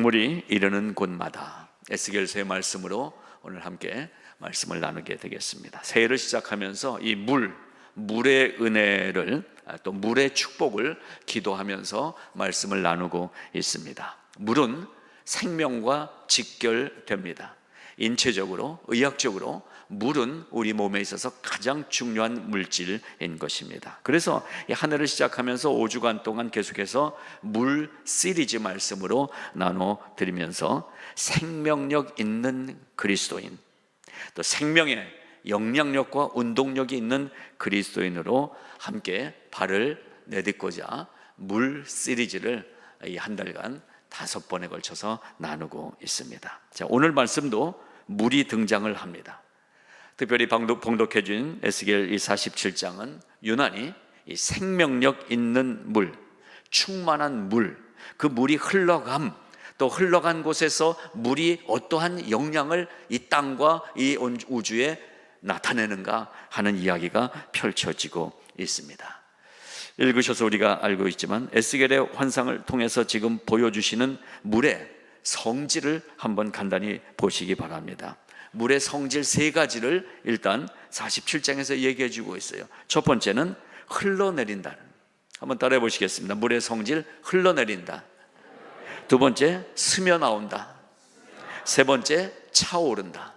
눈물이 이르는 곳마다, 에스겔서의 말씀으로 오늘 함께 말씀을 나누게 되겠습니다. 새해를 시작하면서 이 물의 은혜를, 또 물의 축복을 기도하면서 말씀을 나누고 있습니다. 물은 생명과 직결됩니다. 인체적으로, 의학적으로 물은 우리 몸에 있어서 가장 중요한 물질인 것입니다. 그래서 이 한 해를 시작하면서 5주간 동안 계속해서 물 시리즈 말씀으로 나눠드리면서 생명력 있는 그리스도인, 또 생명의 영향력과 운동력이 있는 그리스도인으로 함께 발을 내딛고자 물 시리즈를 이 한 달간 5번에 걸쳐서 나누고 있습니다. 자, 오늘 말씀도 물이 등장을 합니다. 특별히 봉독해 준 에스겔 47장은 유난히 이 생명력 있는 물, 충만한 물, 그 물이 흘러감, 또 흘러간 곳에서 물이 어떠한 영향을 이 땅과 이 우주에 나타내는가 하는 이야기가 펼쳐지고 있습니다. 읽으셔서 우리가 알고 있지만 에스겔의 환상을 통해서 지금 보여주시는 물의 성질을 한번 간단히 보시기 바랍니다. 물의 성질 3가지를 일단 47장에서 얘기해 주고 있어요. 첫 번째는 흘러내린다. 한번 따라해 보시겠습니다. 물의 성질, 흘러내린다. 두 번째, 스며 나온다. 세 번째, 차오른다.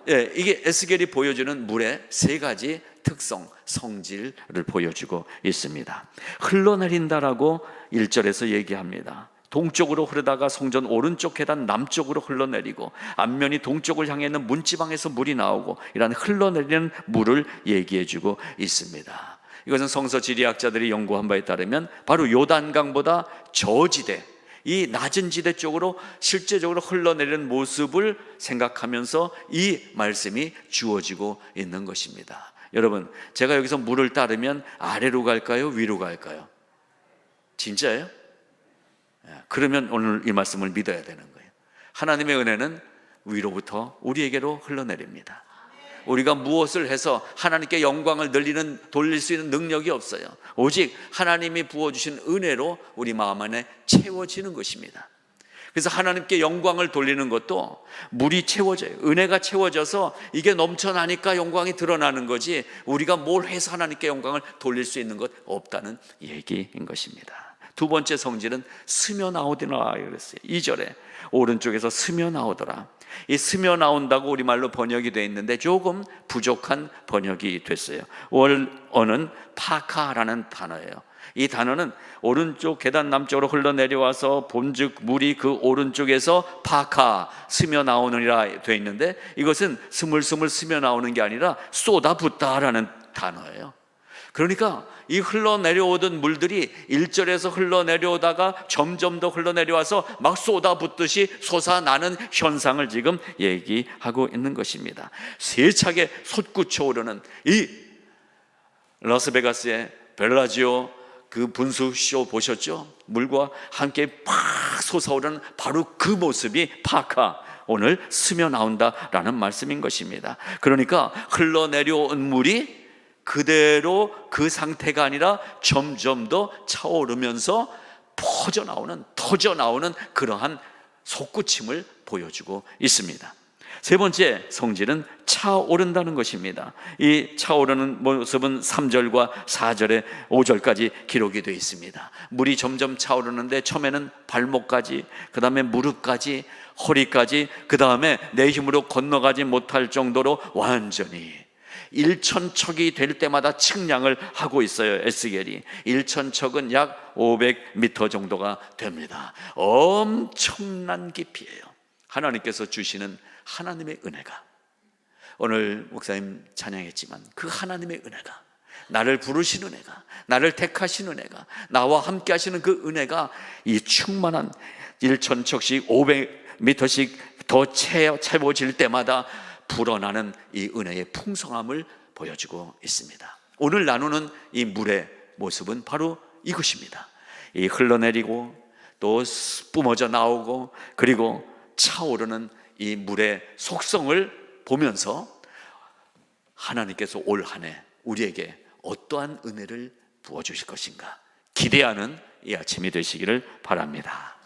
예, 이게 에스겔이 보여주는 물의 3가지 특성, 성질을 보여주고 있습니다. 흘러내린다라고 1절에서 얘기합니다. 동쪽으로 흐르다가 성전 오른쪽 계단 남쪽으로 흘러내리고, 앞면이 동쪽을 향해 있는 문지방에서 물이 나오고, 이런 흘러내리는 물을 얘기해주고 있습니다. 이것은 성서 지리학자들이 연구한 바에 따르면 바로 요단강보다 저지대, 이 낮은 지대 쪽으로 실제적으로 흘러내리는 모습을 생각하면서 이 말씀이 주어지고 있는 것입니다. 여러분, 제가 여기서 물을 따르면 아래로 갈까요? 위로 갈까요? 진짜예요? 그러면 오늘 이 말씀을 믿어야 되는 거예요. 하나님의 은혜는 위로부터 우리에게로 흘러내립니다. 우리가 무엇을 해서 하나님께 영광을 돌릴 수 있는 능력이 없어요. 오직 하나님이 부어주신 은혜로 우리 마음 안에 채워지는 것입니다. 그래서 하나님께 영광을 돌리는 것도 물이 채워져요. 은혜가 채워져서 이게 넘쳐나니까 영광이 드러나는 거지, 우리가 뭘 해서 하나님께 영광을 돌릴 수 있는 것 없다는 얘기인 것입니다. 두 번째 성질은 스며 나오더라 그랬어요. 2절에 오른쪽에서 스며 나오더라. 이 스며 나온다고 우리말로 번역이 되어 있는데 조금 부족한 번역이 됐어요. 원어는 파카라는 단어예요. 이 단어는 오른쪽 계단 남쪽으로 흘러내려와서 본즉 물이 그 오른쪽에서 파카 스며 나오느니라 되어 있는데, 이것은 스물스물 스며 나오는 게 아니라 쏟아붓다라는 단어예요. 그러니까 이 흘러내려오던 물들이 1절에서 흘러내려오다가 점점 더 흘러내려와서 막 쏟아붓듯이 솟아나는 현상을 지금 얘기하고 있는 것입니다. 세차게 솟구쳐 오르는 이 라스베가스의 벨라지오 그 분수쇼 보셨죠? 물과 함께 팍 솟아오르는 바로 그 모습이 파카, 오늘 스며 나온다라는 말씀인 것입니다. 그러니까 흘러내려온 물이 그대로 그 상태가 아니라 점점 더 차오르면서 터져 나오는 그러한 솟구침을 보여주고 있습니다. 세 번째 성질은 차오른다는 것입니다. 이 차오르는 모습은 3절과 4절에 5절까지 기록이 되어 있습니다. 물이 점점 차오르는데 처음에는 발목까지, 그 다음에 무릎까지, 허리까지, 그 다음에 내 힘으로 건너가지 못할 정도로 완전히 1,000척이 될 때마다 측량을 하고 있어요. 에스겔이 1,000척은 약 500m 정도가 됩니다. 엄청난 깊이에요. 하나님께서 주시는 하나님의 은혜가, 오늘 목사님 찬양했지만 그 하나님의 은혜가, 나를 부르신 은혜가, 나를 택하신 은혜가, 나와 함께 하시는 그 은혜가 이 충만한 1,000척씩 500m씩 더 채워질 때마다 불어나는 이 은혜의 풍성함을 보여주고 있습니다. 오늘 나누는 이 물의 모습은 바로 이것입니다. 이 흘러내리고 또 뿜어져 나오고 그리고 차오르는 이 물의 속성을 보면서 하나님께서 올 한 해 우리에게 어떠한 은혜를 부어주실 것인가 기대하는 이 아침이 되시기를 바랍니다.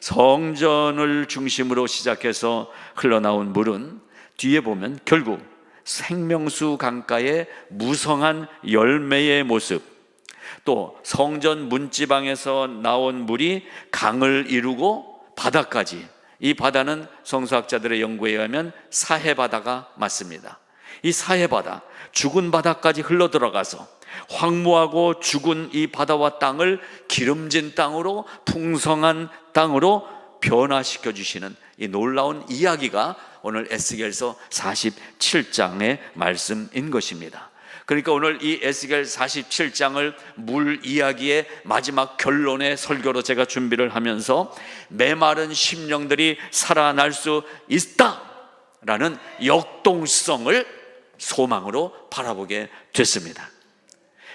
성전을 중심으로 시작해서 흘러나온 물은 뒤에 보면 결국 생명수 강가의 무성한 열매의 모습, 또 성전 문지방에서 나온 물이 강을 이루고 바다까지, 이 바다는 성서학자들의 연구에 의하면 사해바다가 맞습니다. 이 사해바다, 죽은 바다까지 흘러들어가서 황무하고 죽은 이 바다와 땅을 기름진 땅으로, 풍성한 땅으로 변화시켜 주시는 이 놀라운 이야기가 오늘 에스겔서 47장의 말씀인 것입니다. 그러니까 오늘 이 에스겔 47장을 물 이야기의 마지막 결론의 설교로 제가 준비를 하면서 메마른 심령들이 살아날 수 있다라는 역동성을 소망으로 바라보게 됐습니다.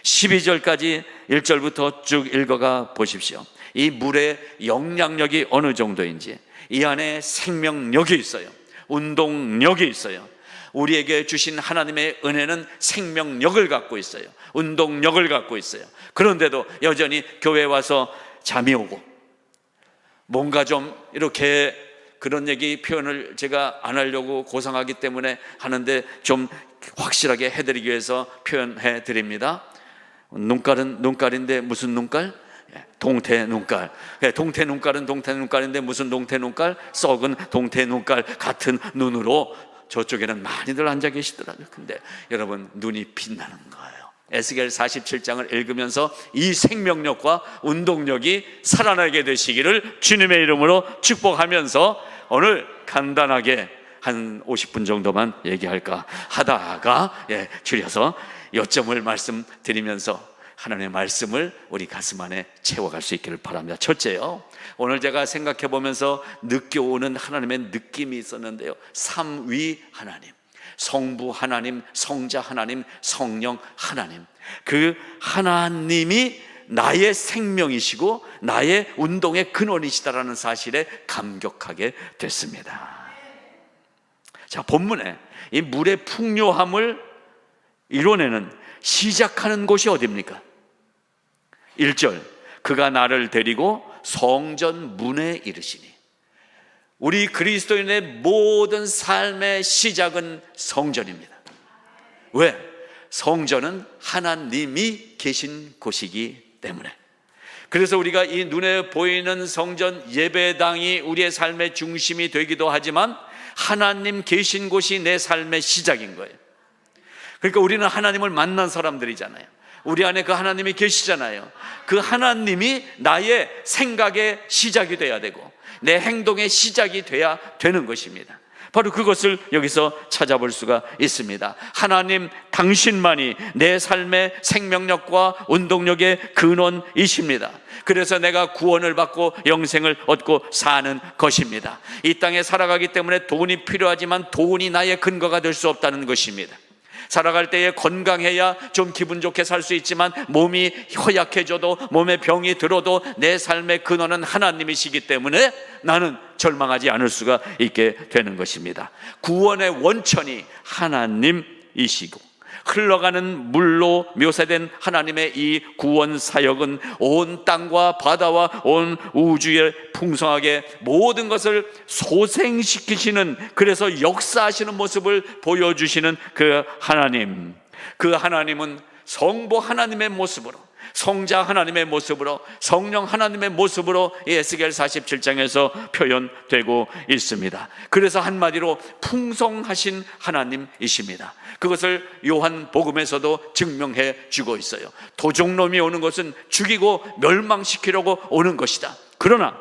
12절까지 1절부터 쭉 읽어가 보십시오. 이 물의 영향력이 어느 정도인지, 이 안에 생명력이 있어요. 운동력이 있어요. 우리에게 주신 하나님의 은혜는 생명력을 갖고 있어요. 운동력을 갖고 있어요. 그런데도 여전히 교회에 와서 잠이 오고, 뭔가 좀 이렇게 그런 얘기 표현을 제가 안 하려고 고상하기 때문에 하는데 좀 확실하게 해드리기 위해서 표현해 드립니다. 눈깔은 눈깔인데 무슨 눈깔? 동태 눈깔. 동태 눈깔은 동태 눈깔인데 무슨 동태 눈깔? 썩은 동태 눈깔 같은 눈으로 저쪽에는 많이들 앉아 계시더라고요. 근데 여러분, 눈이 빛나는 거예요. 에스겔 47장을 읽으면서 이 생명력과 운동력이 살아나게 되시기를 주님의 이름으로 축복하면서 오늘 간단하게 한 50분 정도만 얘기할까 하다가 줄여서 요점을 말씀드리면서 하나님의 말씀을 우리 가슴 안에 채워갈 수 있기를 바랍니다. 첫째요, 오늘 제가 생각해 보면서 느껴오는 하나님의 느낌이 있었는데요, 삼위 하나님, 성부 하나님, 성자 하나님, 성령 하나님, 그 하나님이 나의 생명이시고 나의 운동의 근원이시다라는 사실에 감격하게 됐습니다. 자, 본문에 이 물의 풍요함을 이뤄내는 시작하는 곳이 어디입니까? 1절, 그가 나를 데리고 성전 문에 이르시니. 우리 그리스도인의 모든 삶의 시작은 성전입니다. 왜? 성전은 하나님이 계신 곳이기 때문에. 그래서 우리가 이 눈에 보이는 성전 예배당이 우리의 삶의 중심이 되기도 하지만 하나님 계신 곳이 내 삶의 시작인 거예요. 그러니까 우리는 하나님을 만난 사람들이잖아요. 우리 안에 그 하나님이 계시잖아요. 그 하나님이 나의 생각의 시작이 돼야 되고 내 행동의 시작이 돼야 되는 것입니다. 바로 그것을 여기서 찾아볼 수가 있습니다. 하나님 당신만이 내 삶의 생명력과 운동력의 근원이십니다. 그래서 내가 구원을 받고 영생을 얻고 사는 것입니다. 이 땅에 살아가기 때문에 돈이 필요하지만 돈이 나의 근거가 될 수 없다는 것입니다. 살아갈 때에 건강해야 좀 기분 좋게 살 수 있지만 몸이 허약해져도, 몸에 병이 들어도 내 삶의 근원은 하나님이시기 때문에 나는 절망하지 않을 수가 있게 되는 것입니다. 구원의 원천이 하나님이시고 흘러가는 물로 묘사된 하나님의 이 구원 사역은 온 땅과 바다와 온 우주에 풍성하게 모든 것을 소생시키시는, 그래서 역사하시는 모습을 보여주시는 그 하나님, 그 하나님은 성부 하나님의 모습으로, 성자 하나님의 모습으로, 성령 하나님의 모습으로 이 에스겔 47장에서 표현되고 있습니다. 그래서 한마디로 풍성하신 하나님이십니다. 그것을 요한복음에서도 증명해 주고 있어요. 도적놈이 오는 것은 죽이고 멸망시키려고 오는 것이다. 그러나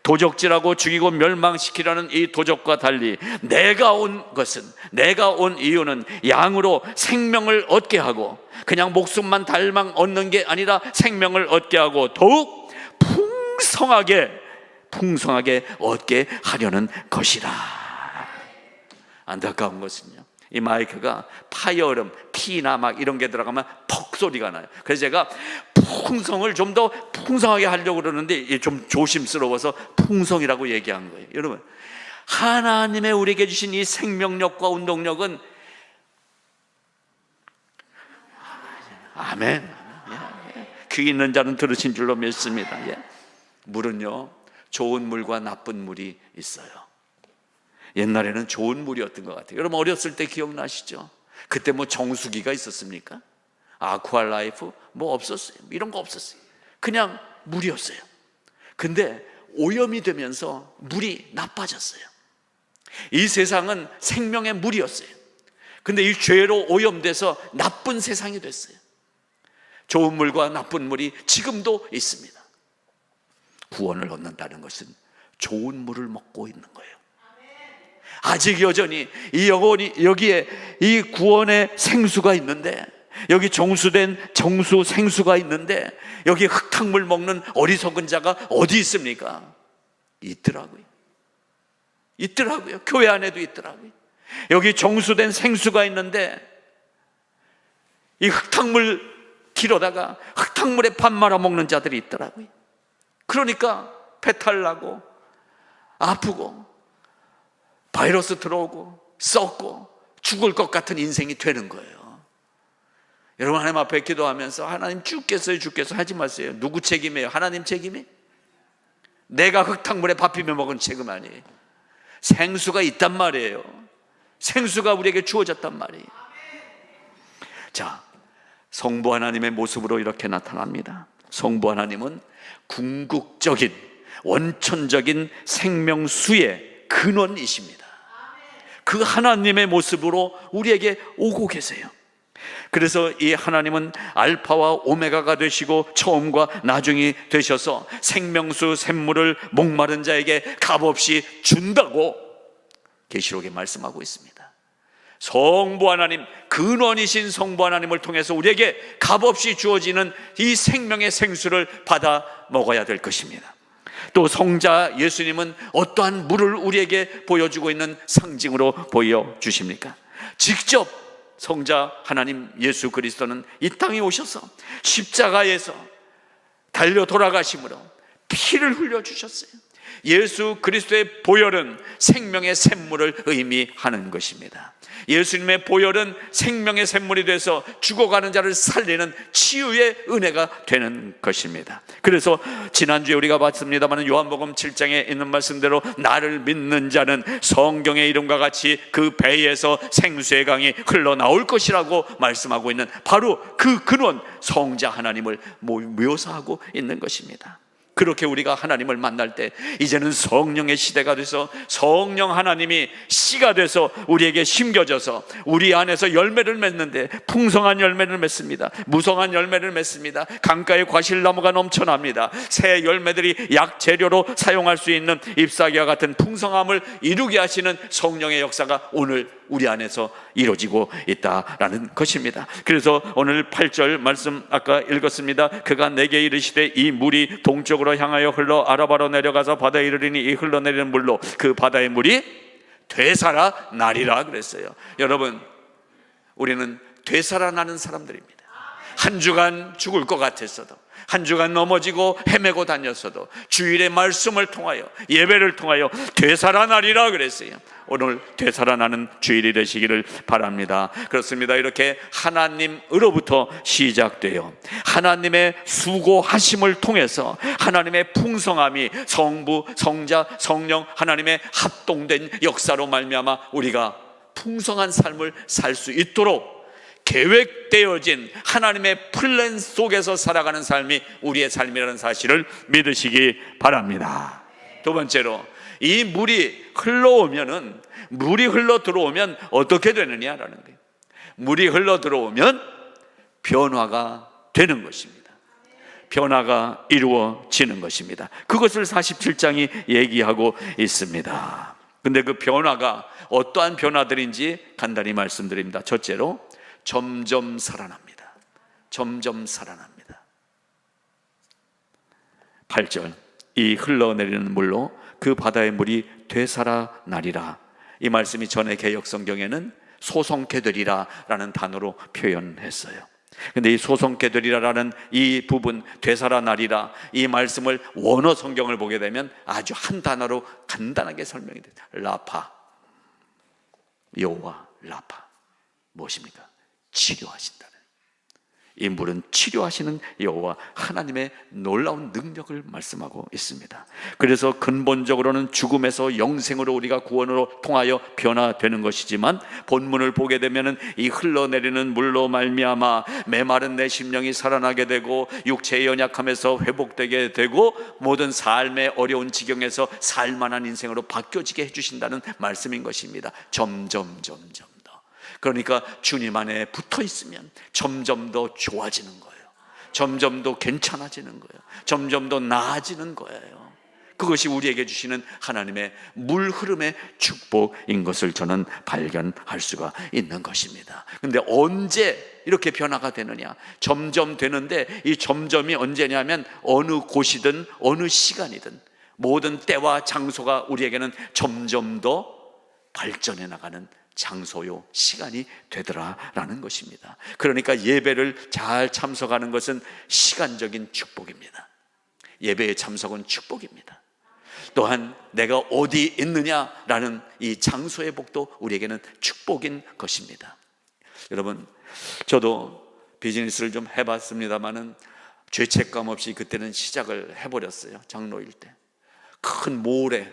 도적질하고 죽이고 멸망시키라는 이 도적과 달리 내가 온 것은, 내가 온 이유는 양으로 생명을 얻게 하고 그냥 목숨만 달망 얻는 게 아니라 생명을 얻게 하고 더욱 풍성하게 얻게 하려는 것이다. 안타까운 것은요, 이 마이크가 파열음, 피나 막 이런 게 들어가면 퍽 소리가 나요. 그래서 제가 풍성을 좀 더 풍성하게 하려고 그러는데 좀 조심스러워서 풍성이라고 얘기한 거예요. 여러분, 하나님의 우리에게 주신 이 생명력과 운동력은, 아멘, 귀 있는 자는 들으신 줄로 믿습니다. 물은요 좋은 물과 나쁜 물이 있어요. 옛날에는 좋은 물이었던 것 같아요. 여러분 어렸을 때 기억나시죠? 그때 뭐 정수기가 있었습니까? 아쿠아라이프 뭐 없었어요. 이런 거 없었어요. 그냥 물이었어요. 근데 오염이 되면서 물이 나빠졌어요. 이 세상은 생명의 물이었어요. 근데 이 죄로 오염돼서 나쁜 세상이 됐어요. 좋은 물과 나쁜 물이 지금도 있습니다. 구원을 얻는다는 것은 좋은 물을 먹고 있는 거예요. 아직 여전히 이 영혼이 여기에 이 구원의 생수가 있는데, 여기 정수 생수가 있는데, 여기 흙탕물 먹는 어리석은 자가 어디 있습니까? 있더라고요. 교회 안에도 있더라고요. 여기 정수된 생수가 있는데 이 흙탕물 길어다가 흙탕물에 밥 말아 먹는 자들이 있더라고요. 그러니까 배탈 나고 아프고 바이러스 들어오고 썩고 죽을 것 같은 인생이 되는 거예요. 여러분 하나님 앞에 기도하면서 하나님 죽겠어요 하지 마세요. 누구 책임이에요? 하나님 책임이? 내가 흙탕물에 밥 비벼 먹은 책임 아니에요. 생수가 있단 말이에요. 생수가 우리에게 주어졌단 말이에요. 자, 성부 하나님의 모습으로 이렇게 나타납니다. 성부 하나님은 궁극적인 원천적인 생명수의 근원이십니다. 그 하나님의 모습으로 우리에게 오고 계세요. 그래서 이 하나님은 알파와 오메가가 되시고 처음과 나중이 되셔서 생명수 샘물을 목마른 자에게 값없이 준다고 계시록에 말씀하고 있습니다. 성부 하나님, 근원이신 성부 하나님을 통해서 우리에게 값없이 주어지는 이 생명의 생수를 받아 먹어야 될 것입니다. 또 성자 예수님은 어떠한 물을 우리에게 보여주고 있는 상징으로 보여주십니까? 직접 성자 하나님 예수 그리스도는 이 땅에 오셔서 십자가에서 달려 돌아가심으로 피를 흘려주셨어요. 예수 그리스도의 보혈은 생명의 샘물을 의미하는 것입니다. 예수님의 보혈은 생명의 샘물이 돼서 죽어가는 자를 살리는 치유의 은혜가 되는 것입니다. 그래서 지난주에 우리가 봤습니다만 요한복음 7장에 있는 말씀대로 나를 믿는 자는 성경의 이름과 같이 그 배에서 생수의 강이 흘러나올 것이라고 말씀하고 있는 바로 그 근원 성자 하나님을 묘사하고 있는 것입니다. 그렇게 우리가 하나님을 만날 때 이제는 성령의 시대가 돼서 성령 하나님이 씨가 돼서 우리에게 심겨져서 우리 안에서 열매를 맺는데 풍성한 열매를 맺습니다. 무성한 열매를 맺습니다. 강가에 과실나무가 넘쳐납니다. 새 열매들이 약재료로 사용할 수 있는 잎사귀와 같은 풍성함을 이루게 하시는 성령의 역사가 오늘 우리 안에서 이루어지고 있다라는 것입니다. 그래서 오늘 8절 말씀 아까 읽었습니다. 그가 내게 이르시되 이 물이 동쪽으로 향하여 흘러 아라바로 내려가서 바다에 이르리니 이 흘러내리는 물로 그 바다의 물이 되살아 나리라 그랬어요. 여러분, 우리는 되살아나는 사람들입니다. 한 주간 죽을 것 같았어도, 한 주간 넘어지고 헤매고 다녔어도 주일의 말씀을 통하여 예배를 통하여 되살아나리라 그랬어요. 오늘 되살아나는 주일이 되시기를 바랍니다. 그렇습니다. 이렇게 하나님으로부터 시작되어 하나님의 수고하심을 통해서 하나님의 풍성함이 성부, 성자, 성령 하나님의 합동된 역사로 말미암아 우리가 풍성한 삶을 살 수 있도록 계획되어진 하나님의 플랜 속에서 살아가는 삶이 우리의 삶이라는 사실을 믿으시기 바랍니다. 두 번째로, 이 물이 흘러 들어오면 어떻게 되느냐라는 거예요. 물이 흘러 들어오면 변화가 되는 것입니다. 변화가 이루어지는 것입니다. 그것을 47장이 얘기하고 있습니다. 근데 그 변화가 어떠한 변화들인지 간단히 말씀드립니다. 첫째로, 점점 살아납니다. 점점 살아납니다. 8절, 이 흘러내리는 물로 그 바다의 물이 되살아나리라. 이 말씀이 전에 개역성경에는 소성케 되리라 라는 단어로 표현했어요. 근데 이 소성케 되리라라는 이 부분, 되살아나리라, 이 말씀을 원어 성경을 보게 되면 아주 한 단어로 간단하게 설명이 됩니다. 라파, 여호와 라파, 무엇입니까? 치료하신다는, 이 물은 치료하시는 여호와 하나님의 놀라운 능력을 말씀하고 있습니다. 그래서 근본적으로는 죽음에서 영생으로 우리가 구원으로 통하여 변화되는 것이지만, 본문을 보게 되면은 이 흘러내리는 물로 말미암아 메마른 내 심령이 살아나게 되고 육체의 연약함에서 회복되게 되고 모든 삶의 어려운 지경에서 살만한 인생으로 바뀌어지게 해주신다는 말씀인 것입니다. 점점 더. 그러니까 주님 안에 붙어 있으면 점점 더 좋아지는 거예요. 점점 더 괜찮아지는 거예요. 점점 더 나아지는 거예요. 그것이 우리에게 주시는 하나님의 물 흐름의 축복인 것을 저는 발견할 수가 있는 것입니다. 그런데 언제 이렇게 변화가 되느냐? 점점 되는데, 이 점점이 언제냐면 어느 곳이든 어느 시간이든 모든 때와 장소가 우리에게는 점점 더 발전해 나가는 장소요 시간이 되더라라는 것입니다. 그러니까 예배를 잘 참석하는 것은 시간적인 축복입니다. 예배의 참석은 축복입니다. 또한 내가 어디 있느냐라는 이 장소의 복도 우리에게는 축복인 것입니다. 여러분, 저도 비즈니스를 좀 해봤습니다마는 죄책감 없이 그때는 시작을 해버렸어요. 장로일 때 큰 몰에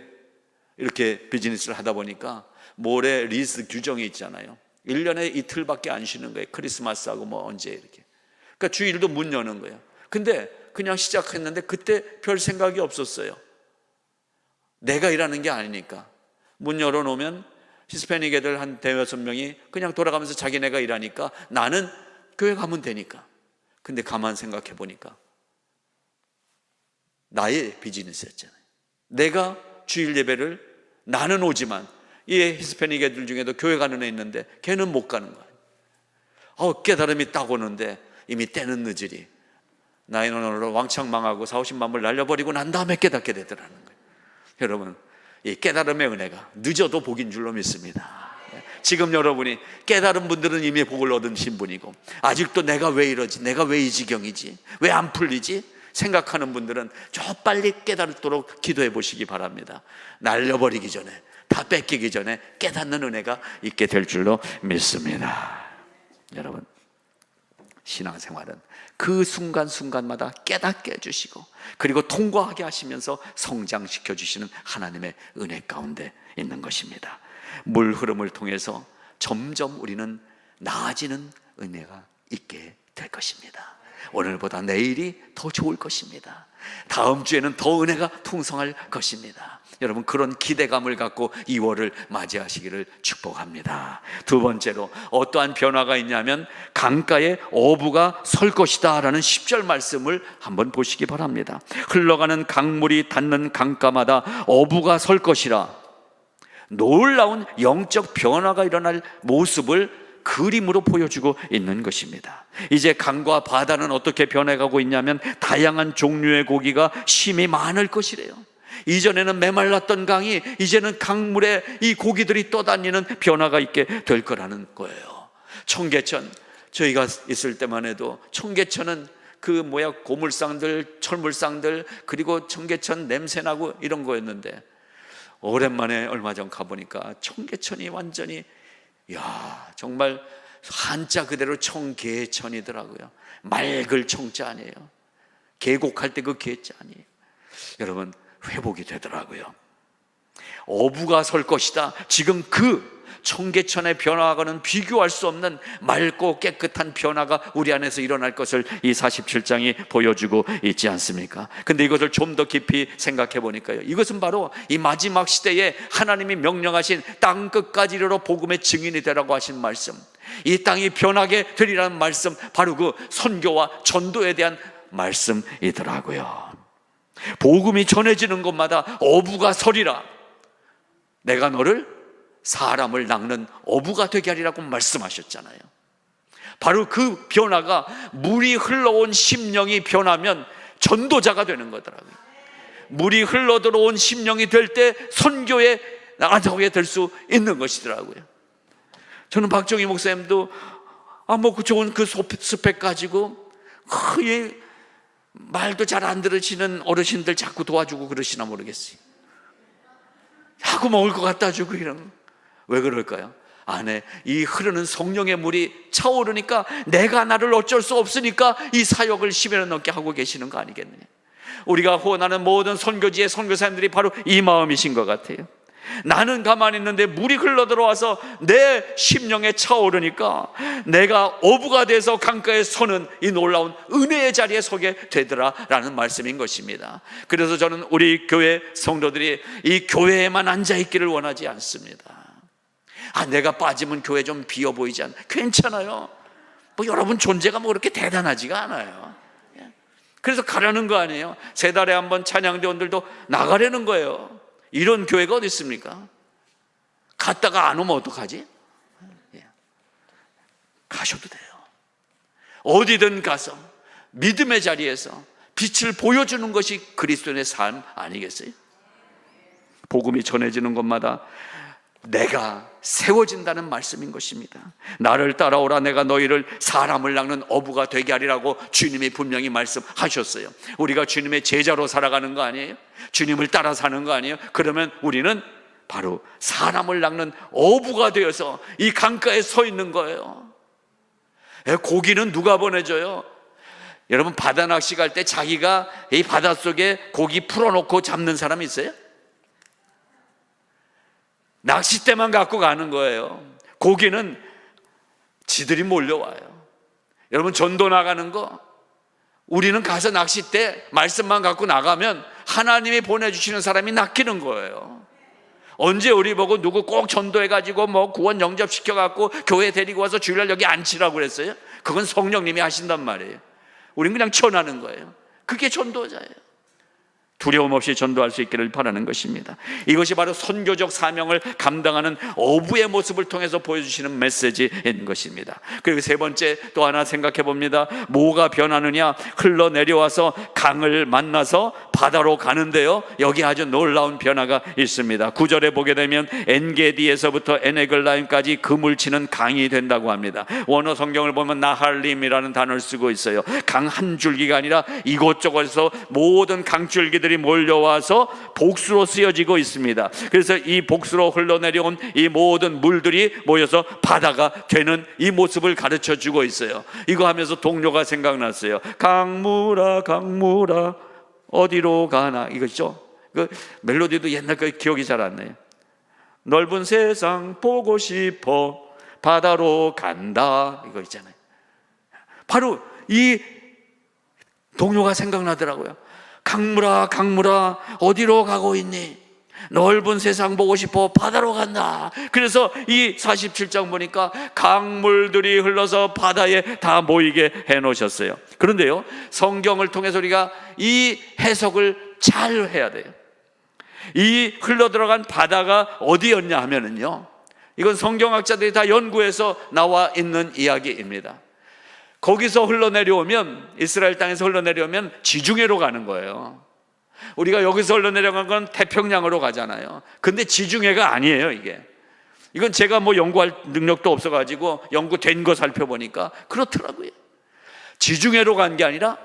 이렇게 비즈니스를 하다 보니까 몰에 리스 규정이 있잖아요. 1년에 이틀밖에 안 쉬는 거예요. 크리스마스하고 뭐 언제 이렇게. 그러니까 주일도 문 여는 거예요. 근데 그냥 시작했는데 그때 별 생각이 없었어요. 내가 일하는 게 아니니까. 문 열어놓으면 히스패닉 애들 한 대여섯 명이 그냥 돌아가면서 자기네가 일하니까 나는 교회 가면 되니까. 근데 가만 생각해 보니까 나의 비즈니스였잖아요. 내가 주일 예배를 나는 오지만 이 히스패닉 애들 중에도 교회 가는 애 있는데 걔는 못 가는 거예요. 깨달음이 딱 오는데 이미 때는 늦으리. 나이는 오늘로 왕창 망하고 40~50만 불 날려버리고 난 다음에 깨닫게 되더라는 거예요. 여러분, 이 깨달음의 은혜가 늦어도 복인 줄로 믿습니다. 지금 여러분이 깨달은 분들은 이미 복을 얻으신 분이고, 아직도 내가 왜 이러지? 내가 왜 이 지경이지? 왜 안 풀리지? 생각하는 분들은 저 빨리 깨달도록 기도해 보시기 바랍니다. 날려버리기 전에, 다 뺏기기 전에 깨닫는 은혜가 있게 될 줄로 믿습니다. 여러분, 신앙생활은 그 순간순간마다 깨닫게 해주시고 그리고 통과하게 하시면서 성장시켜 주시는 하나님의 은혜 가운데 있는 것입니다. 물 흐름을 통해서 점점 우리는 나아지는 은혜가 있게 될 것입니다. 오늘보다 내일이 더 좋을 것입니다. 다음 주에는 더 은혜가 풍성할 것입니다. 여러분, 그런 기대감을 갖고 2월을 맞이하시기를 축복합니다. 두 번째로 어떠한 변화가 있냐면 강가에 어부가 설 것이다 라는 10절 말씀을 한번 보시기 바랍니다. 흘러가는 강물이 닿는 강가마다 어부가 설 것이라. 놀라운 영적 변화가 일어날 모습을 그림으로 보여주고 있는 것입니다. 이제 강과 바다는 어떻게 변해가고 있냐면 다양한 종류의 고기가 심이 많을 것이래요. 이전에는 메말랐던 강이 이제는 강물에 이 고기들이 떠다니는 변화가 있게 될 거라는 거예요. 청계천, 저희가 있을 때만 해도 청계천은 고물상들, 철물상들, 그리고 청계천 냄새나고 이런 거였는데, 오랜만에 얼마 전 가보니까 청계천이 완전히 정말 한자 그대로 청계천이더라고요. 맑을 청자 아니에요. 계곡할 때 그 계자 아니에요. 여러분, 회복이 되더라고요. 어부가 설 것이다. 지금 그 청계천의 변화와는 비교할 수 없는 맑고 깨끗한 변화가 우리 안에서 일어날 것을 이 47장이 보여주고 있지 않습니까? 근데 이것을 좀 더 깊이 생각해 보니까요, 이것은 바로 이 마지막 시대에 하나님이 명령하신 땅 끝까지 이르러 복음의 증인이 되라고 하신 말씀, 이 땅이 변하게 되리라는 말씀, 바로 그 선교와 전도에 대한 말씀이더라고요. 복음이 전해지는 곳마다 어부가 서리라. 내가 너를 사람을 낚는 어부가 되게 하리라고 말씀하셨잖아요. 바로 그 변화가 물이 흘러온 심령이 변하면 전도자가 되는 거더라고요. 물이 흘러들어온 심령이 될 때 선교에 나가게 될 수 있는 것이더라고요. 저는 박정희 목사님도 그 좋은 그 스펙 가지고 말도 잘 안 들으시는 어르신들 자꾸 도와주고 그러시나 모르겠어요. 자꾸 먹을 거 갖다 주고 이런. 왜 그럴까요? 안에 이 흐르는 성령의 물이 차오르니까 내가 나를 어쩔 수 없으니까 이 사역을 10여년 넘게 하고 계시는 거 아니겠느냐. 우리가 후원하는 모든 선교지의 선교사님들이 바로 이 마음이신 것 같아요. 나는 가만히 있는데 물이 흘러들어와서 내 심령에 차오르니까 내가 어부가 돼서 강가에 서는 이 놀라운 은혜의 자리에 서게 되더라 라는 말씀인 것입니다. 그래서 저는 우리 교회 성도들이 이 교회에만 앉아있기를 원하지 않습니다. 내가 빠지면 교회 좀 비어 보이지 않나? 괜찮아요. 여러분 존재가 그렇게 대단하지가 않아요. 그래서 가려는 거 아니에요. 3달에 한 번 찬양대원들도 나가려는 거예요. 이런 교회가 어디 있습니까? 갔다가 안 오면 어떡하지? 가셔도 돼요. 어디든 가서 믿음의 자리에서 빛을 보여주는 것이 그리스도인의 삶 아니겠어요? 복음이 전해지는 곳마다 내가 세워진다는 말씀인 것입니다. 나를 따라오라, 내가 너희를 사람을 낚는 어부가 되게 하리라고 주님이 분명히 말씀하셨어요. 우리가 주님의 제자로 살아가는 거 아니에요? 주님을 따라 사는 거 아니에요? 그러면 우리는 바로 사람을 낚는 어부가 되어서 이 강가에 서 있는 거예요. 고기는 누가 보내줘요? 여러분, 바다 낚시 갈 때 자기가 이 바닷속에 고기 풀어놓고 잡는 사람 있어요? 낚싯대만 갖고 가는 거예요. 고기는 지들이 몰려와요. 여러분, 전도 나가는 거, 우리는 가서 낚싯대 말씀만 갖고 나가면 하나님이 보내주시는 사람이 낚이는 거예요. 언제 우리 보고 누구 꼭 전도해가지고 구원 영접시켜갖고 교회 데리고 와서 주일날 여기 앉히라고 그랬어요? 그건 성령님이 하신단 말이에요. 우린 그냥 전하는 거예요. 그게 전도자예요. 두려움 없이 전도할 수 있기를 바라는 것입니다. 이것이 바로 선교적 사명을 감당하는 어부의 모습을 통해서 보여주시는 메시지인 것입니다. 그리고 세 번째 또 하나 생각해 봅니다. 뭐가 변하느냐? 흘러내려와서 강을 만나서 바다로 가는데요, 여기 아주 놀라운 변화가 있습니다. 9절에 보게 되면 엔게디에서부터 에네글라임까지 그물 치는 강이 된다고 합니다. 원어 성경을 보면 나할림이라는 단어를 쓰고 있어요. 강 한 줄기가 아니라 이곳저곳에서 모든 강줄기들이 몰려와서 복수로 쓰여지고 있습니다. 그래서 이 복수로 흘러내려온 이 모든 물들이 모여서 바다가 되는 이 모습을 가르쳐 주고 있어요. 이거 하면서 동료가 생각났어요. 강물아 강물아 어디로 가나, 이거죠. 그 멜로디도 옛날 거 기억이 잘 안 나요. 넓은 세상 보고 싶어 바다로 간다, 이거 있잖아요. 바로 이 동료가 생각나더라고요. 강물아 강물아 어디로 가고 있니? 넓은 세상 보고 싶어 바다로 간다. 그래서 이 47장 보니까 강물들이 흘러서 바다에 다 모이게 해놓으셨어요. 그런데요, 성경을 통해서 우리가 이 해석을 잘 해야 돼요. 이 흘러들어간 바다가 어디였냐 하면은요, 이건 성경학자들이 다 연구해서 나와 있는 이야기입니다. 거기서 흘러내려오면, 이스라엘 땅에서 흘러내려오면 지중해로 가는 거예요. 우리가 여기서 흘러내려간 건 태평양으로 가잖아요. 근데 지중해가 아니에요. 이건 제가 연구할 능력도 없어가지고 연구된 거 살펴보니까 그렇더라고요. 지중해로 간 게 아니라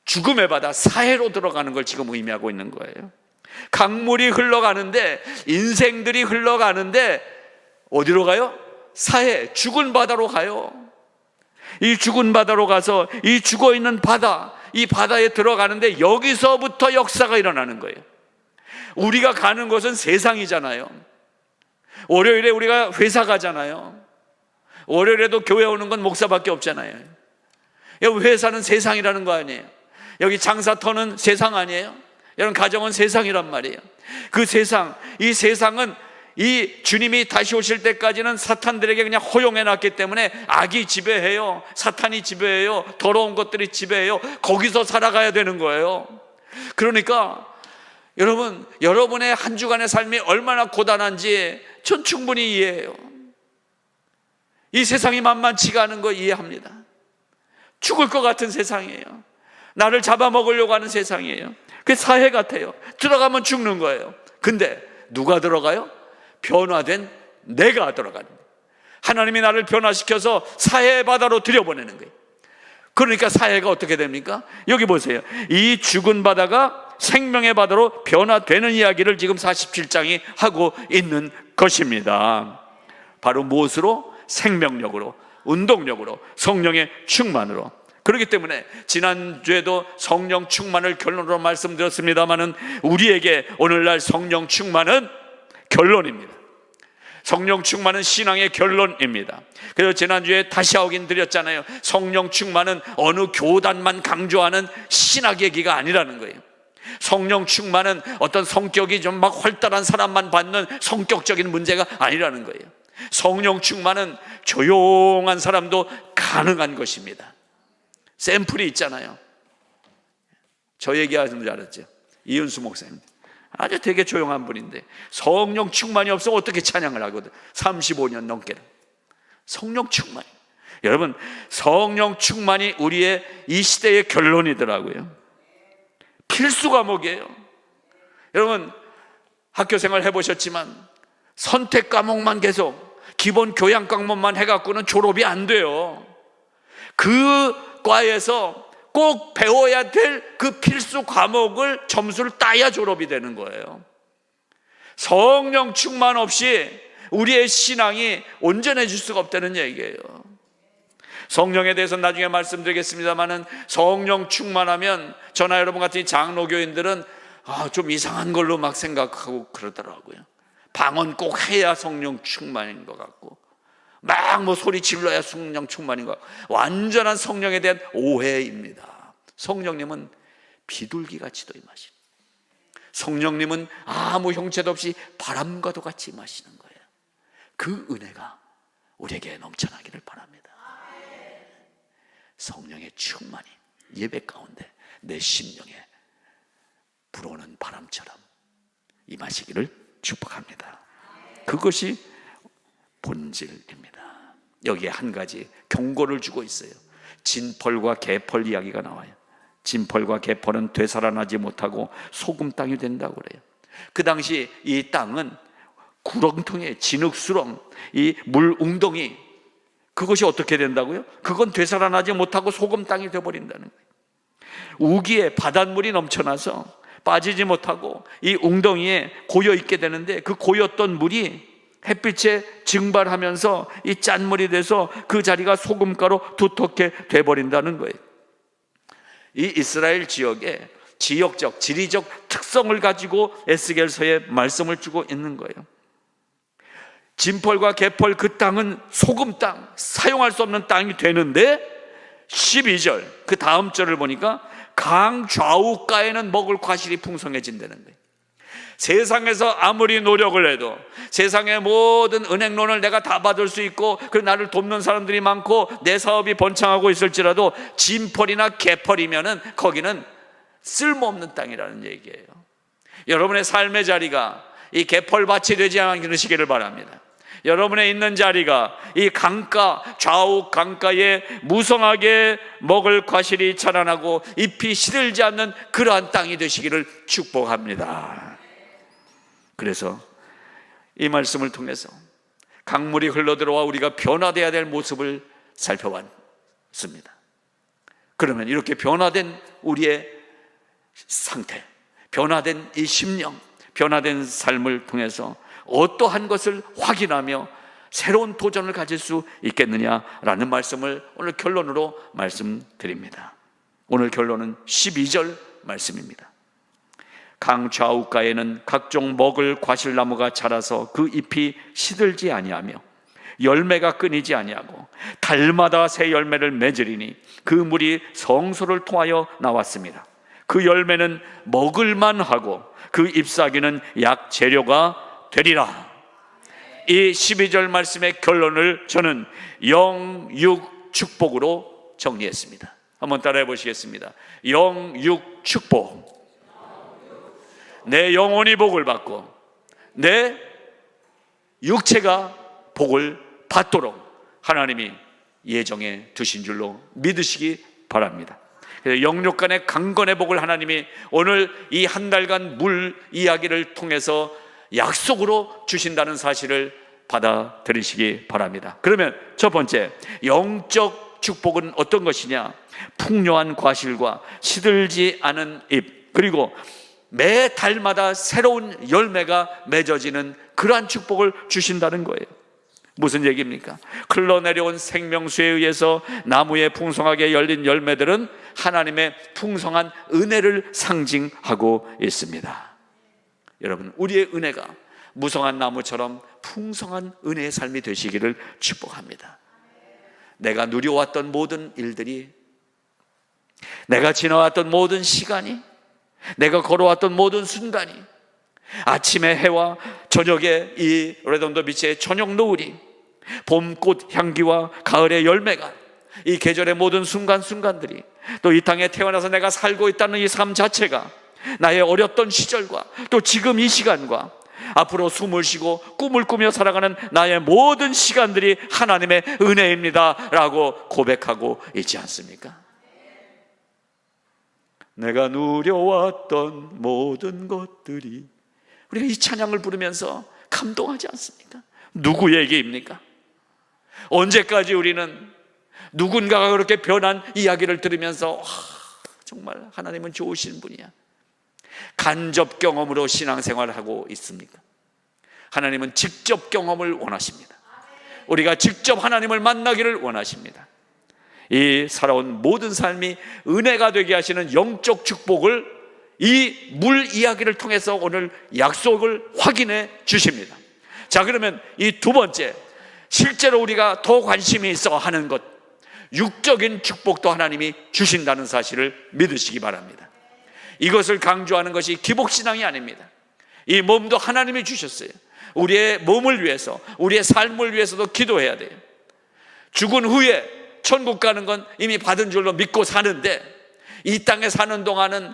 죽음의 바다 사해로 들어가는 걸 지금 의미하고 있는 거예요. 강물이 흘러가는데, 인생들이 흘러가는데 어디로 가요? 사해, 죽은 바다로 가요. 이 죽은 바다로 가서 이 죽어있는 바다, 이 바다에 들어가는데 여기서부터 역사가 일어나는 거예요. 우리가 가는 곳은 세상이잖아요. 월요일에 우리가 회사 가잖아요. 월요일에도 교회 오는 건 목사밖에 없잖아요. 여기 회사는 세상이라는 거 아니에요? 여기 장사터는 세상 아니에요? 여러분, 가정은 세상이란 말이에요. 그 세상, 이 세상은 이 주님이 다시 오실 때까지는 사탄들에게 그냥 허용해 놨기 때문에 악이 지배해요. 사탄이 지배해요. 더러운 것들이 지배해요. 거기서 살아가야 되는 거예요. 그러니까 여러분, 여러분의 한 주간의 삶이 얼마나 고단한지 전 충분히 이해해요. 이 세상이 만만치가 않은 거 이해합니다. 죽을 것 같은 세상이에요. 나를 잡아먹으려고 하는 세상이에요. 그 사해 같아요. 들어가면 죽는 거예요. 근데 누가 들어가요? 변화된 내가 들어가는 거예요. 하나님이 나를 변화시켜서 사해의 바다로 들여보내는 거예요. 그러니까 사해가 어떻게 됩니까? 여기 보세요. 이 죽은 바다가 생명의 바다로 변화되는 이야기를 지금 47장이 하고 있는 것입니다. 바로 무엇으로? 생명력으로, 운동력으로, 성령의 충만으로. 그렇기 때문에 지난주에도 성령 충만을 결론으로 말씀드렸습니다마는 우리에게 오늘날 성령 충만은 결론입니다. 성령 충만은 신앙의 결론입니다. 그래서 지난주에 다시 확인 드렸잖아요. 성령 충만은 어느 교단만 강조하는 신학 얘기가 아니라는 거예요. 성령 충만은 어떤 성격이 좀 막 활달한 사람만 받는 성격적인 문제가 아니라는 거예요. 성령 충만은 조용한 사람도 가능한 것입니다. 샘플이 있잖아요. 저 얘기하는 줄 알았죠? 이은수 목사님 아주 되게 조용한 분인데 성령 충만이 없으면 어떻게 찬양을 하거든. 35년 넘게 성령 충만. 여러분, 성령 충만이 우리의 이 시대의 결론이더라고요. 필수 과목이에요. 여러분, 학교 생활 해보셨지만 선택 과목만 계속 기본 교양 과목만 해갖고는 졸업이 안 돼요. 그 과에서 꼭 배워야 될 그 필수 과목을 점수를 따야 졸업이 되는 거예요. 성령 충만 없이 우리의 신앙이 온전해질 수가 없다는 얘기예요. 성령에 대해서 나중에 말씀드리겠습니다만은 성령 충만하면 저나 여러분 같은 장로교인들은 좀 이상한 걸로 막 생각하고 그러더라고요. 방언 꼭 해야 성령 충만인 것 같고 막 뭐 소리 질러야 성령 충만인 것 같고 완전한 성령에 대한 오해입니다. 성령님은 비둘기같이도 임하시고 성령님은 아무 형체도 없이 바람과도 같이 임하시는 거예요. 그 은혜가 우리에게 넘쳐나기를 바랍니다. 성령의 충만이 예배 가운데 내 심령에 불어오는 바람처럼 임하시기를 축복합니다. 그것이 본질입니다. 여기에 한 가지 경고를 주고 있어요. 진펄과 개펄 이야기가 나와요. 진펄과 개펄은 되살아나지 못하고 소금 땅이 된다고 그래요. 그 당시 이 땅은 구렁텅이, 진흙수렁, 이 물 웅덩이, 그것이 어떻게 된다고요? 그건 되살아나지 못하고 소금 땅이 되어버린다는 거예요. 우기에 바닷물이 넘쳐나서 빠지지 못하고 이 웅덩이에 고여있게 되는데 그 고였던 물이 햇빛에 증발하면서 이 짠물이 돼서 그 자리가 소금가루 두텁게 돼버린다는 거예요. 이 이스라엘 지역에 지역적, 지리적 특성을 가지고 에스겔서에 말씀을 주고 있는 거예요. 진펄과 개펄 그 땅은 소금 땅, 사용할 수 없는 땅이 되는데 12절 그 다음 절을 보니까 강 좌우가에는 먹을 과실이 풍성해진다는 거예요. 세상에서 아무리 노력을 해도 세상의 모든 은행론을 내가 다 받을 수 있고 그 나를 돕는 사람들이 많고 내 사업이 번창하고 있을지라도 진펄이나 개펄이면은 거기는 쓸모없는 땅이라는 얘기예요. 여러분의 삶의 자리가 이 개펄밭이 되지 않으시기를 바랍니다. 여러분의 있는 자리가 이 강가, 좌우 강가에 무성하게 먹을 과실이 자라나고 잎이 시들지 않는 그러한 땅이 되시기를 축복합니다. 그래서 이 말씀을 통해서 강물이 흘러들어와 우리가 변화되어야 될 모습을 살펴봤습니다. 그러면 이렇게 변화된 우리의 상태, 변화된 이 심령, 변화된 삶을 통해서 어떠한 것을 확인하며 새로운 도전을 가질 수 있겠느냐라는 말씀을 오늘 결론으로 말씀드립니다. 오늘 결론은 12절 말씀입니다. 강 좌우가에는 각종 먹을 과실나무가 자라서 그 잎이 시들지 아니하며 열매가 끊이지 아니하고 달마다 새 열매를 맺으리니 그 물이 성소를 통하여 나왔습니다. 그 열매는 먹을만 하고 그 잎사귀는 약 재료가 되리라. 이 12절 말씀의 결론을 저는 영육 축복으로 정리했습니다. 한번 따라해 보시겠습니다. 영육 축복. 내 영혼이 복을 받고 내 육체가 복을 받도록 하나님이 예정해 두신 줄로 믿으시기 바랍니다. 그래서 영육 간의 강건의 복을 하나님이 오늘 이 한 달간 물 이야기를 통해서 약속으로 주신다는 사실을 받아들이시기 바랍니다. 그러면 첫 번째, 영적 축복은 어떤 것이냐? 풍요한 과실과 시들지 않은 잎, 그리고 매 달마다 새로운 열매가 맺어지는 그러한 축복을 주신다는 거예요. 무슨 얘기입니까? 흘러내려온 생명수에 의해서 나무에 풍성하게 열린 열매들은 하나님의 풍성한 은혜를 상징하고 있습니다. 여러분, 우리의 은혜가 무성한 나무처럼 풍성한 은혜의 삶이 되시기를 축복합니다. 내가 누려왔던 모든 일들이, 내가 지나왔던 모든 시간이, 내가 걸어왔던 모든 순간이, 아침의 해와 저녁의 이 레돈도 빛의 저녁 노을이, 봄꽃 향기와 가을의 열매가, 이 계절의 모든 순간순간들이, 또 이 땅에 태어나서 내가 살고 있다는 이 삶 자체가 나의 어렸던 시절과 또 지금 이 시간과 앞으로 숨을 쉬고 꿈을 꾸며 살아가는 나의 모든 시간들이 하나님의 은혜입니다 라고 고백하고 있지 않습니까? 내가 누려왔던 모든 것들이, 우리가 이 찬양을 부르면서 감동하지 않습니까? 누구 얘기입니까? 언제까지 우리는 누군가가 그렇게 변한 이야기를 들으면서 정말 하나님은 좋으신 분이야, 간접 경험으로 신앙생활을 하고 있습니까? 하나님은 직접 경험을 원하십니다. 우리가 직접 하나님을 만나기를 원하십니다. 이 살아온 모든 삶이 은혜가 되게 하시는 영적 축복을 이 물 이야기를 통해서 오늘 약속을 확인해 주십니다. 자, 그러면 이 두 번째, 실제로 우리가 더 관심이 있어 하는 것, 육적인 축복도 하나님이 주신다는 사실을 믿으시기 바랍니다. 이것을 강조하는 것이 기복신앙이 아닙니다. 이 몸도 하나님이 주셨어요. 우리의 몸을 위해서, 우리의 삶을 위해서도 기도해야 돼요. 죽은 후에 천국 가는 건 이미 받은 줄로 믿고 사는데, 이 땅에 사는 동안은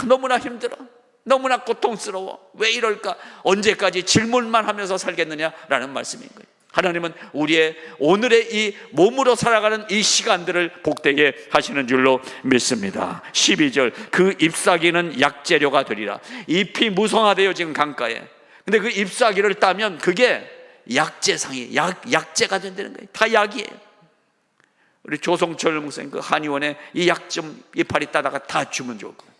너무나 힘들어, 너무나 고통스러워, 왜 이럴까, 언제까지 질문만 하면서 살겠느냐라는 말씀인 거예요. 하나님은 우리의 오늘의 이 몸으로 살아가는 이 시간들을 복되게 하시는 줄로 믿습니다. 12절, 그 잎사귀는 약재료가 되리라. 잎이 무성하대요, 지금 강가에. 근데 그 잎사귀를 따면 그게 약재상이, 약재가 된다는 거예요. 다 약이에요. 우리 조성철 목사님 그 한의원에 이 약 좀 이파리 따다가 다 주면 좋을 거예요.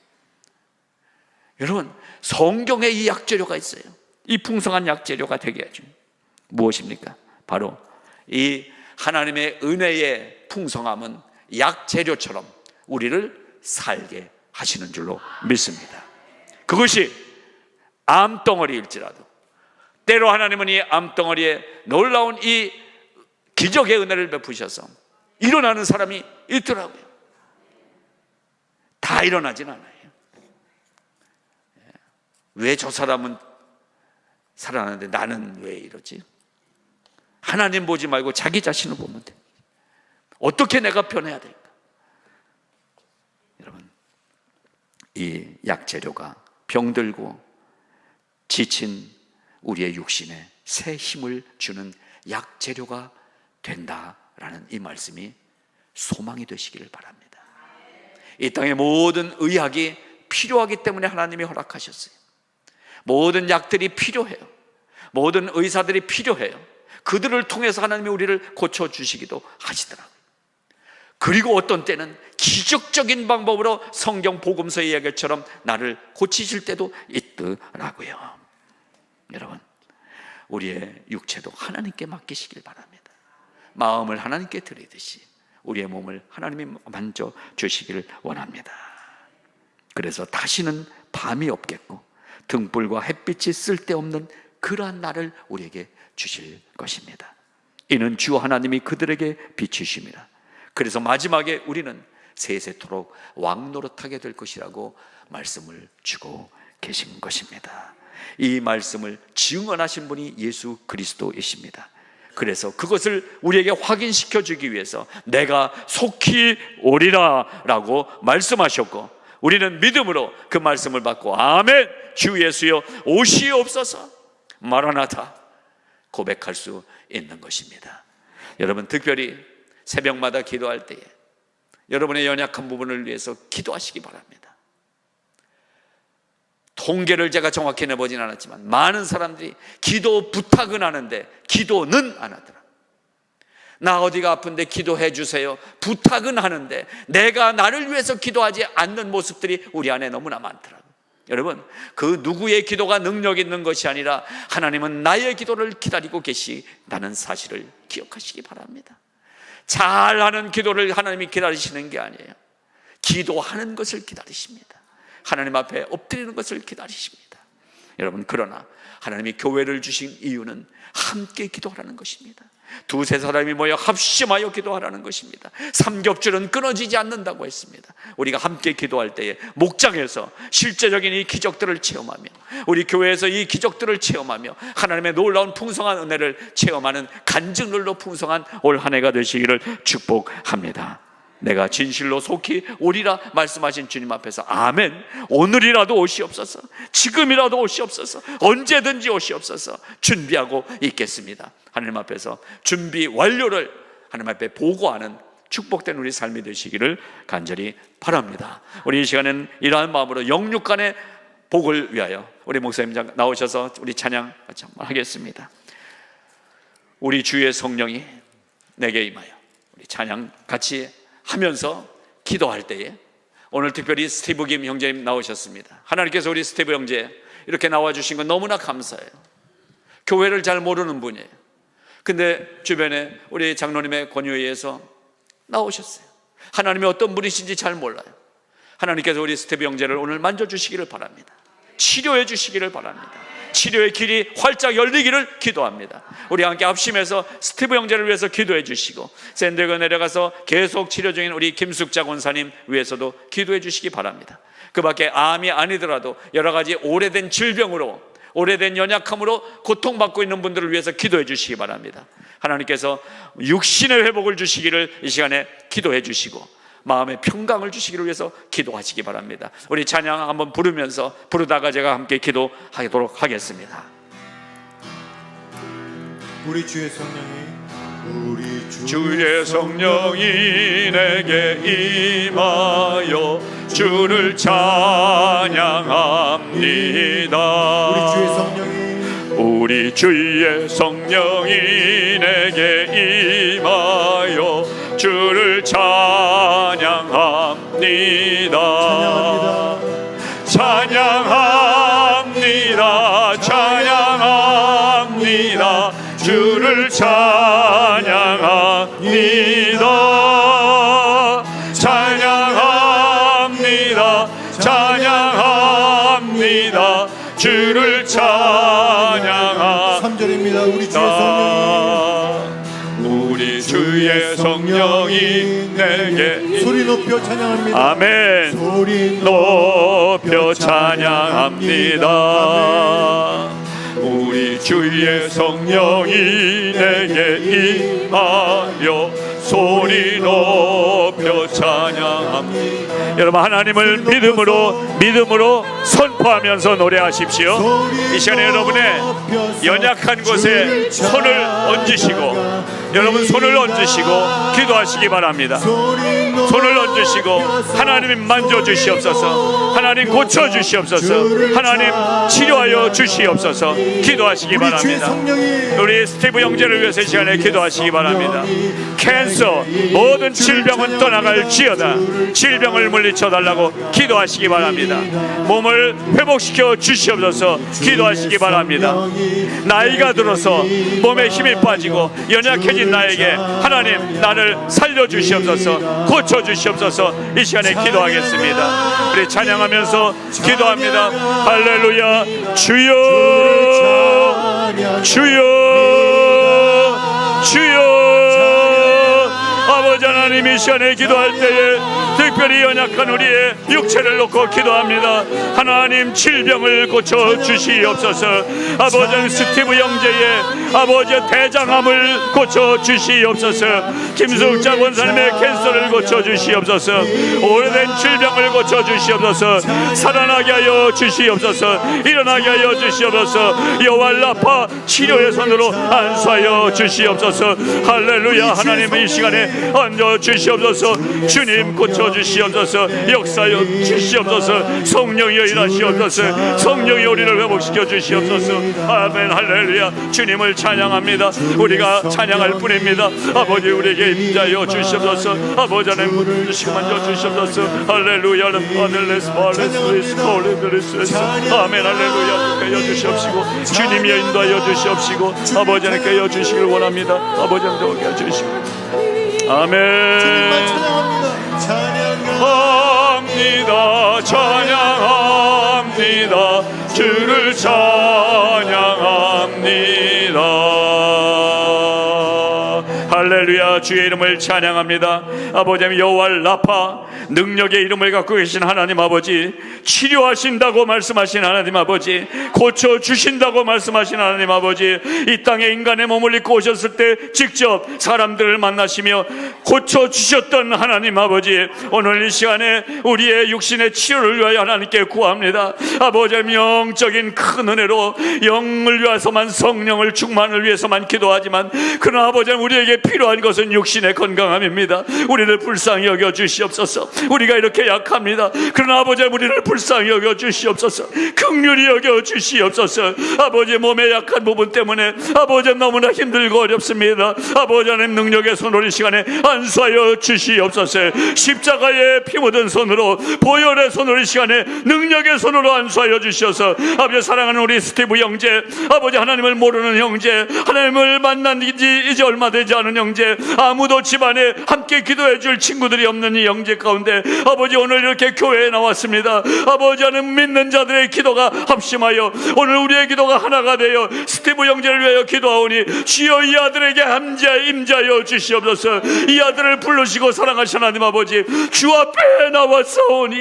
여러분, 성경에 이 약재료가 있어요. 이 풍성한 약재료가 되게 하죠. 무엇입니까? 바로 이 하나님의 은혜의 풍성함은 약재료처럼 우리를 살게 하시는 줄로 믿습니다. 그것이 암덩어리일지라도, 때로 하나님은 이 암덩어리에 놀라운 이 기적의 은혜를 베푸셔서 일어나는 사람이 있더라고요. 다 일어나진 않아요. 왜 저 사람은 살아나는데 나는 왜 이러지? 하나님 보지 말고 자기 자신을 보면 돼. 어떻게 내가 변해야 될까? 여러분, 이 약재료가 병들고 지친 우리의 육신에 새 힘을 주는 약재료가 된다라는 이 말씀이 소망이 되시기를 바랍니다. 이 땅의 모든 의학이 필요하기 때문에 하나님이 허락하셨어요. 모든 약들이 필요해요. 모든 의사들이 필요해요. 그들을 통해서 하나님이 우리를 고쳐주시기도 하시더라고요. 그리고 어떤 때는 기적적인 방법으로 성경 복음서의 이야기처럼 나를 고치실 때도 있더라고요. 여러분, 우리의 육체도 하나님께 맡기시길 바랍니다. 마음을 하나님께 드리듯이 우리의 몸을 하나님이 만져주시기를 원합니다. 그래서 다시는 밤이 없겠고 등불과 햇빛이 쓸데없는 그러한 날을 우리에게 주실 것입니다. 이는 주 하나님이 그들에게 비추십니다. 그래서 마지막에 우리는 세세토록 왕노릇하게 될 것이라고 말씀을 주고 계신 것입니다. 이 말씀을 증언하신 분이 예수 그리스도이십니다. 그래서 그것을 우리에게 확인시켜 주기 위해서 내가 속히 오리라 라고 말씀하셨고, 우리는 믿음으로 그 말씀을 받고 아멘, 주 예수여 오시옵소서, 마라나타 고백할 수 있는 것입니다. 여러분, 특별히 새벽마다 기도할 때에 여러분의 연약한 부분을 위해서 기도하시기 바랍니다. 통계를 제가 정확히 내보진 않았지만 많은 사람들이 기도 부탁은 하는데 기도는 안 하더라. 나 어디가 아픈데 기도해 주세요 부탁은 하는데 내가 나를 위해서 기도하지 않는 모습들이 우리 안에 너무나 많더라고요. 여러분, 그 누구의 기도가 능력 있는 것이 아니라 하나님은 나의 기도를 기다리고 계시다는 사실을 기억하시기 바랍니다. 잘하는 기도를 하나님이 기다리시는 게 아니에요. 기도하는 것을 기다리십니다. 하나님 앞에 엎드리는 것을 기다리십니다. 여러분, 그러나 하나님이 교회를 주신 이유는 함께 기도하라는 것입니다. 두세 사람이 모여 합심하여 기도하라는 것입니다. 삼겹줄은 끊어지지 않는다고 했습니다. 우리가 함께 기도할 때에 목장에서 실제적인 이 기적들을 체험하며, 우리 교회에서 이 기적들을 체험하며 하나님의 놀라운 풍성한 은혜를 체험하는 간증들로 풍성한 올 한 해가 되시기를 축복합니다. 내가 진실로 속히 오리라 말씀하신 주님 앞에서 아멘, 오늘이라도 오시옵소서, 지금이라도 오시옵소서, 언제든지 오시옵소서 준비하고 있겠습니다. 하나님 앞에서 준비 완료를 하나님 앞에 보고하는 축복된 우리 삶이 되시기를 간절히 바랍니다. 우리 이 시간에는 이러한 마음으로 영육간의 복을 위하여 우리 목사님 나오셔서 우리 찬양 같이 한번 하겠습니다. 우리 주의 성령이 내게 임하여, 우리 찬양 같이 하면서 기도할 때에 오늘 특별히 스티브 김 형제님 나오셨습니다. 하나님께서 우리 스티브 형제 이렇게 나와주신 건 너무나 감사해요. 교회를 잘 모르는 분이에요. 근데 주변에 우리 장로님의 권유에 의해서 나오셨어요. 하나님이 어떤 분이신지 잘 몰라요. 하나님께서 우리 스티브 형제를 오늘 만져주시기를 바랍니다. 치료해 주시기를 바랍니다. 치료의 길이 활짝 열리기를 기도합니다. 우리 함께 합심해서 스티브 형제를 위해서 기도해 주시고, 샌디에고 내려가서 계속 치료 중인 우리 김숙자 권사님 위해서도 기도해 주시기 바랍니다. 그 밖에 암이 아니더라도 여러 가지 오래된 질병으로, 오래된 연약함으로 고통받고 있는 분들을 위해서 기도해 주시기 바랍니다. 하나님께서 육신의 회복을 주시기를 이 시간에 기도해 주시고 마음의 평강을 주시기를 위해서 기도하시기 바랍니다. 우리 찬양 한번 부르면서, 부르다가 제가 함께 기도하도록 하겠습니다. 우리 주의 성령이, 우리 주의 성령이 내게 임하여 주를 찬양합니다. 우리 주의 성령이 내게 임하여 주를 찬양합니다. 찬양합니다. 찬양합니다. 주를 찬양합니다. 찬양합니다. 찬양합니다. 주를 찬양합니다. 3절입니다. 우리 주의 성령이 내게 소리 높여 찬양합니다. 아멘. 소리 높여 찬양합니다. 우리 주의 성령이 내게 임하여 소리 높여 찬양합니다. 여러분, 하나님을 믿음으로 선포하면서 노래하십시오. 이 시간에 여러분의 연약한 곳에 손을 얹으시고, 여러분 손을 얹으시고 기도하시기 바랍니다. 손을 얹으시고 하나님 만져주시옵소서, 하나님 고쳐주시옵소서, 하나님 치료하여 주시옵소서 기도하시기 바랍니다. 우리 스티브 형제를 위해서 이 시간에 기도하시기 바랍니다. 캔서, 모든 질병은 떠나갈지어다. 질병을 물리쳐달라고 기도하시기 바랍니다. 몸을 회복시켜 주시옵소서 기도하시기 바랍니다. 나이가 들어서 몸에 힘이 빠지고 연약해진 나에게 하나님 나를 살려주시옵소서, 고쳐주시옵소서 이 시간에 기도하겠습니다. 우리 찬양하면서 기도합니다. 할렐루야. 주여 주여 주여. 아버지 하나님, 이 시간에 기도할 때에 특별히 연약한 우리의 육체를 놓고 기도합니다. 하나님 질병을 고쳐주시옵소서. 아버지 스티브 형제의 아버지 대장암을 고쳐주시옵소서. 김숙자 권사님의 캔서를 고쳐주시옵소서. 오래된 질병을 고쳐주시옵소서. 살아나게 하여 주시옵소서. 일어나게 하여 주시옵소서. 여호와라파 치료의 손으로 안수하여 주시옵소서. 할렐루야. 하나님 이 시간에 얹어 주시옵소서. 주님 고쳐주시옵소서. 주시옵소서. 역사여 주시옵소서. 성령이여 일하시옵소서. 성령이 우리를 회복시켜 주시옵소서. 아멘. 할렐루야. 주님을 찬양합니다. 우리가 찬양할 뿐입니다. 아버지 우리에게 임자여 주시옵소서. 아버지 하나님 주시만져 주시옵소서. 할렐루야. 아멘. 할렐루야. 깨어 주시옵시고 주님이 인도하여 주시옵시고 아버지 하나님 깨어 주시길 원합니다. 아버지 하나님 깨어 주시고 아멘. 주님만 찬양합니다. 찬양합니다. 주를 찬양합니다. 할렐루야. 주의 이름을 찬양합니다. 아버지 여호와 라파 능력의 이름을 갖고 계신 하나님 아버지, 치료하신다고 말씀하신 하나님 아버지, 고쳐주신다고 말씀하신 하나님 아버지, 이 땅에 인간의 몸을 입고 오셨을 때 직접 사람들을 만나시며 고쳐주셨던 하나님 아버지, 오늘 이 시간에 우리의 육신의 치료를 위하여 하나님께 구합니다. 아버지 영적인 큰 은혜로 영을 위해서만, 성령을 충만을 위해서만 기도하지만, 그러나 아버지 우리에게 필요한 것은 육신의 건강함입니다. 우리를 불쌍히 여겨 주시옵소서. 우리가 이렇게 약합니다. 그러나 아버지 우리를 불쌍히 여겨 주시옵소서. 긍휼히 여겨 주시옵소서. 아버지 몸의 약한 부분 때문에 아버지 너무나 힘들고 어렵습니다. 아버지 하나님 능력의 손으로 이 시간에 안수하여 주시옵소서. 십자가에 피 묻은 손으로, 보혈의 손으로 이 시간에 능력의 손으로 안수하여 주셔서 아버지 사랑하는 우리 스티브 형제, 아버지 하나님을 모르는 형제, 하나님을 만난 지 이제 얼마 되지 않은 형제, 아무도 집안에 함께 기도해 줄 친구들이 없는 이 형제 가운데 아버지 오늘 이렇게 교회에 나왔습니다. 아버지 하나님 믿는 자들의 기도가 합심하여 오늘 우리의 기도가 하나가 되어 스티브 형제를 위하여 기도하오니 주여 이 아들에게 임자여 주시옵소서. 이 아들을 부르시고 사랑하신 하나님 아버지, 주 앞에 나왔사오니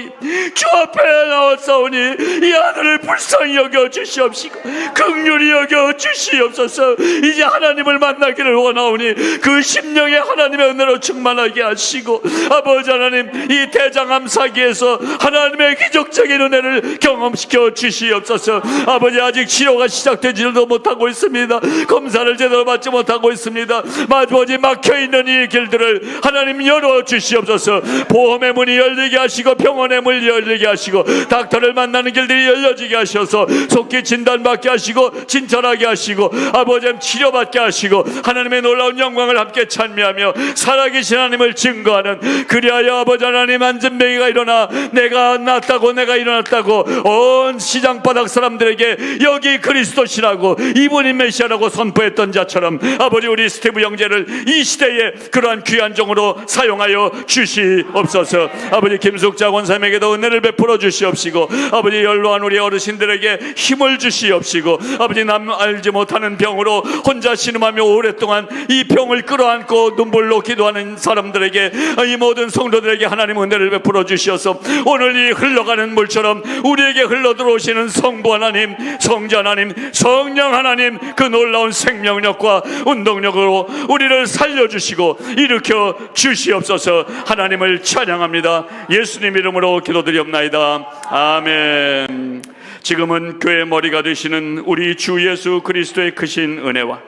이 아들을 불쌍히 여겨 주시옵시고 긍휼히 여겨 주시옵소서. 이제 하나님을 만나기를 원하오니 그 심령에 하나님의 은혜로 충만하게 하시고 아버지 하나님 이 대장암 사기에서 하나님의 기적적인 은혜를 경험시켜 주시옵소서. 아버지 아직 치료가 시작되지도 못하고 있습니다. 검사를 제대로 받지 못하고 있습니다. 아버지 막혀있는 이 길들을 하나님 열어 주시옵소서. 보험의 문이 열리게 하시고 병원의 문이 열리게 하시고 닥터를 만나는 길들이 열려지게 하셔서 속기 진단받게 하시고 진찰하게 하시고 아버지 치료받게 하시고 하나님의 놀라운 영광을 함께 찬미하며 살아계신 하나님을 증거하는, 그리하여 아버지 하나님 안전병이가 일어나 내가 낫다고 내가 일어났다고 온 시장바닥 사람들에게 여기 그리스도시라고 이분이 메시아라고 선포했던 자처럼 아버지 우리 스티브 형제를 이 시대에 그러한 귀한 종으로 사용하여 주시옵소서. 아버지 김숙자 권사님에게도 은혜를 베풀어 주시옵시고 아버지 연로한 우리 어르신들에게 힘을 주시옵시고 아버지 남 알지 못하는 병으로 혼자 신음하며 오랫동안 이 병을 끌어안고 눈물로 기도하는 사람들에게, 이 모든 성도들에게 하나님 은혜를 베풀어 주시어서 오늘 이 흘러가는 물처럼 우리에게 흘러들어오시는 성부 하나님, 성자 하나님, 성령 하나님, 그 놀라운 생명력과 운동력으로 우리를 살려주시고 일으켜 주시옵소서. 하나님을 찬양합니다. 예수님 이름으로 기도드리옵나이다. 아멘. 지금은 교회 머리가 되시는 우리 주 예수 그리스도의 크신 은혜와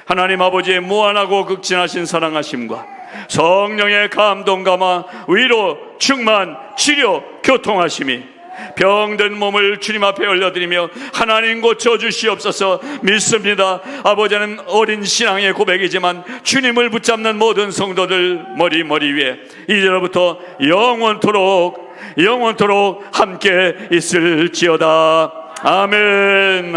하나님 아버지의 무한하고 극진하신 사랑하심과 성령의 감동 감화, 위로, 충만, 치료, 교통하심이 병든 몸을 주님 앞에 올려드리며 하나님 고쳐주시옵소서. 믿습니다. 아버지는 어린 신앙의 고백이지만 주님을 붙잡는 모든 성도들 머리 위에 이제로부터 영원토록 함께 있을지어다. 아멘.